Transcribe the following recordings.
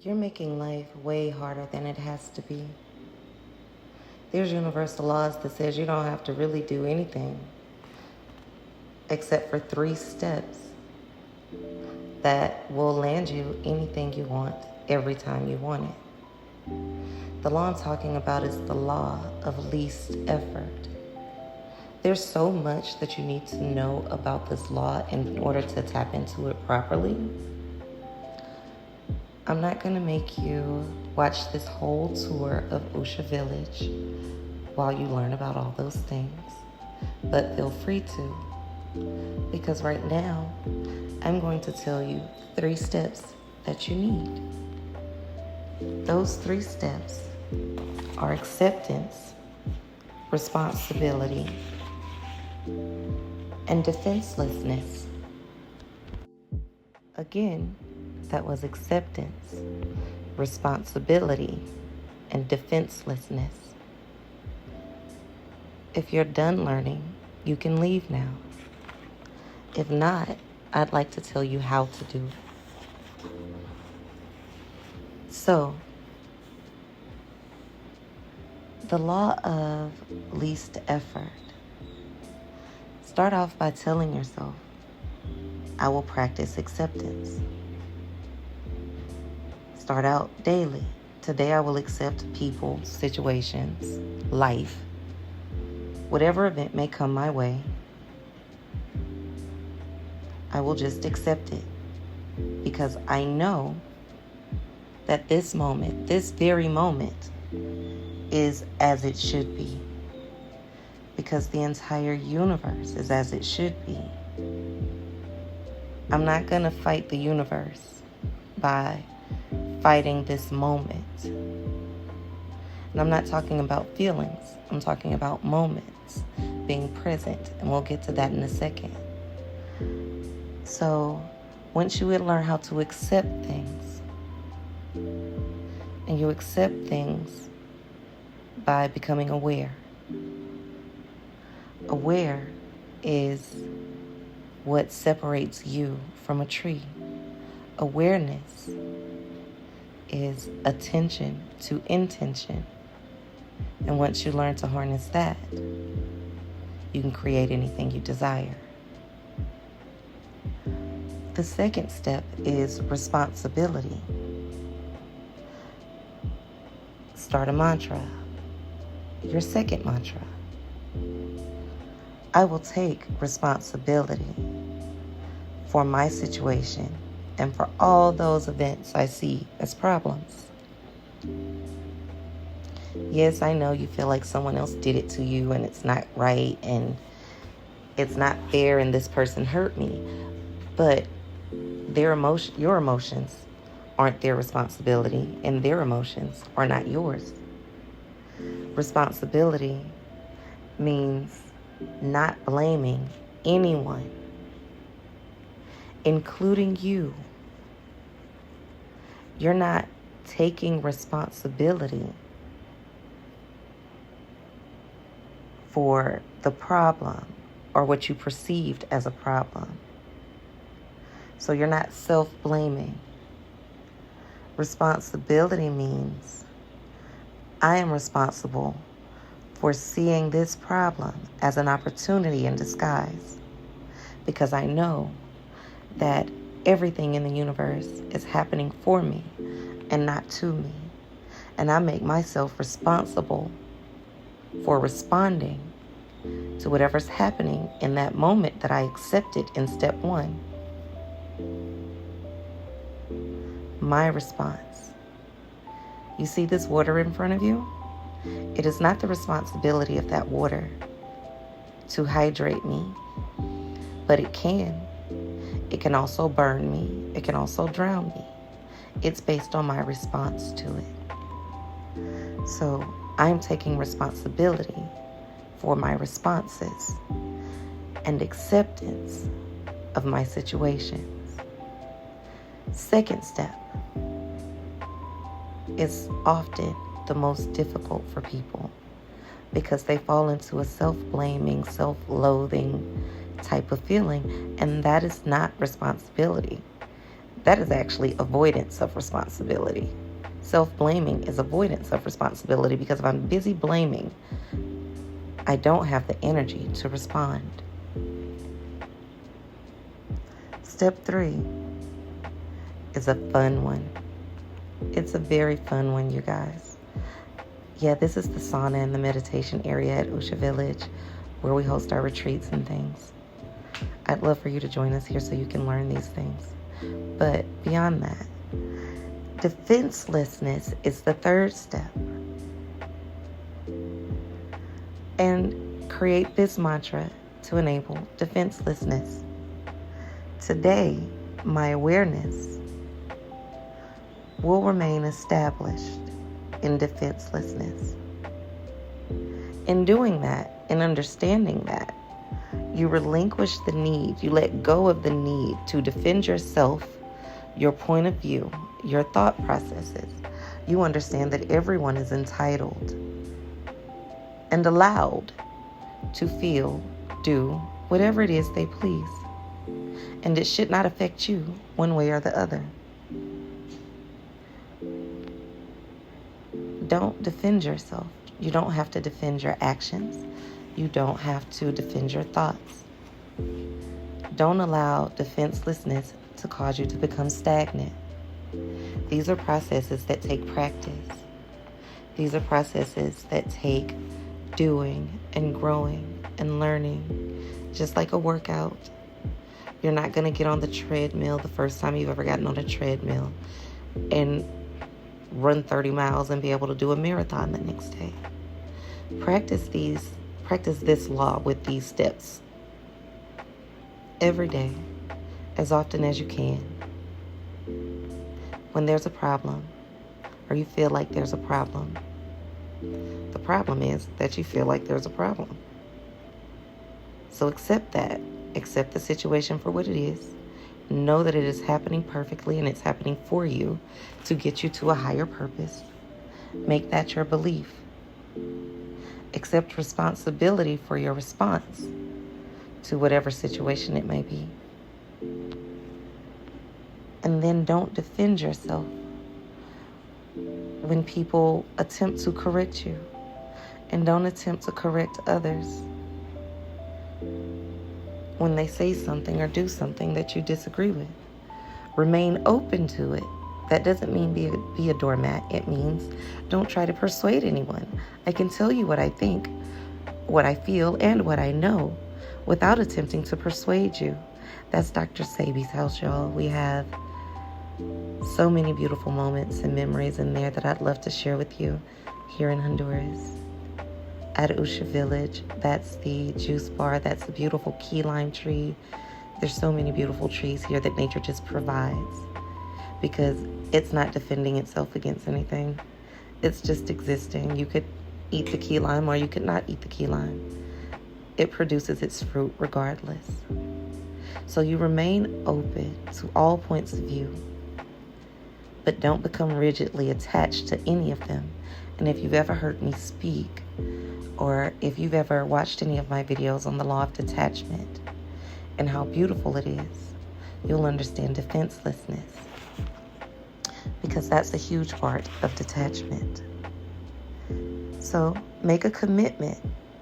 You're making life way harder than it has to be. There's universal laws that says you don't have to really do anything except for 3 steps that will land you anything you want every time you want it. The law I'm talking about is the law of least effort. There's so much that you need to know about this law in order to tap into it properly. I'm not going to make you watch this whole tour of Usha Village while you learn about all those things, but feel free to, because right now I'm going to tell you 3 steps that you need. Those 3 steps are acceptance, responsibility, and defenselessness. Again, that was acceptance, responsibility, and defenselessness. If you're done learning, you can leave now. If not, I'd like to tell you how to do it. So, the law of least effort. Start off by telling yourself, I will practice acceptance. Start out daily. Today I will accept people, situations, life, whatever event may come my way. I will just accept it because I know that this moment, this very moment, is as it should be. Because the entire universe is as it should be. I'm not going to fight the universe by fighting this moment. And I'm not talking about feelings. I'm talking about moments, being present. And we'll get to that in a second. So once you learn how to accept things, and you accept things by becoming aware. Aware is what separates you from a tree. Awareness is attention to intention. And once you learn to harness that, you can create anything you desire. The second step is responsibility. Start a mantra. Your second mantra. I will take responsibility for my situation and for all those events I see as problems. Yes, I know you feel like someone else did it to you and it's not right and it's not fair and this person hurt me. But your emotions aren't their responsibility and their emotions are not yours. Responsibility means not blaming anyone, including you. You're not taking responsibility for the problem or what you perceived as a problem. So you're not self-blaming. Responsibility means I am responsible for seeing this problem as an opportunity in disguise, because I know that everything in the universe is happening for me and not to me. And I make myself responsible for responding to whatever's happening in that moment that I accepted in step 1. My response. You see this water in front of you? It is not the responsibility of that water to hydrate me, but it can. It can also burn me. It can also drown me. It's based on my response to it. So I'm taking responsibility for my responses and acceptance of my situations. Second step is often the most difficult for people because they fall into a self-blaming, self-loathing type of feeling, and that is not responsibility. That is actually avoidance of responsibility. Self-blaming is avoidance of responsibility, because if I'm busy blaming, I don't have the energy to respond. Step 3 is a fun one. It's a very fun one, you guys. Yeah, this is the sauna and the meditation area at Usha Village, where we host our retreats and things. I'd love for you to join us here so you can learn these things. But beyond that, defenselessness is the third step. And create this mantra to enable defenselessness. Today, my awareness will remain established in defenselessness. In doing that, in understanding that, you relinquish the need, you let go of the need to defend yourself, your point of view, your thought processes. You understand that everyone is entitled and allowed to feel, do whatever it is they please. And it should not affect you one way or the other. Don't defend yourself. You don't have to defend your actions. You don't have to defend your thoughts. Don't allow defenselessness to cause you to become stagnant. These are processes that take practice. These are processes that take doing and growing and learning. Just like a workout. You're not going to get on the treadmill the first time you've ever gotten on a treadmill and run 30 miles and be able to do a marathon the next day. Practice this law with these steps every day, as often as you can. When there's a problem, or you feel like there's a problem, the problem is that you feel like there's a problem. So accept that. Accept the situation for what it is. Know that it is happening perfectly and it's happening for you to get you to a higher purpose. Make that your belief. Accept responsibility for your response to whatever situation it may be. And then don't defend yourself when people attempt to correct you. And don't attempt to correct others when they say something or do something that you disagree with. Remain open to it. That doesn't mean be a doormat. It means don't try to persuade anyone. I can tell you what I think, what I feel, and what I know without attempting to persuade you. That's Dr. Sabi's house, y'all. We have so many beautiful moments and memories in there that I'd love to share with you here in Honduras. At Usha Village, that's the juice bar. That's the beautiful key lime tree. There's so many beautiful trees here that nature just provides, because it's not defending itself against anything. It's just existing. You could eat the key lime or you could not eat the key lime. It produces its fruit regardless. So you remain open to all points of view, but don't become rigidly attached to any of them. And if you've ever heard me speak, or if you've ever watched any of my videos on the law of detachment and how beautiful it is, you'll understand defenselessness, because that's a huge part of detachment. So make a commitment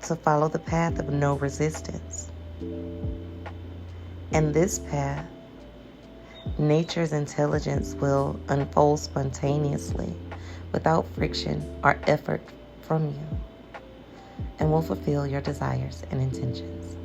to follow the path of no resistance. And this path, nature's intelligence will unfold spontaneously without friction or effort from you, and will fulfill your desires and intentions.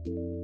you.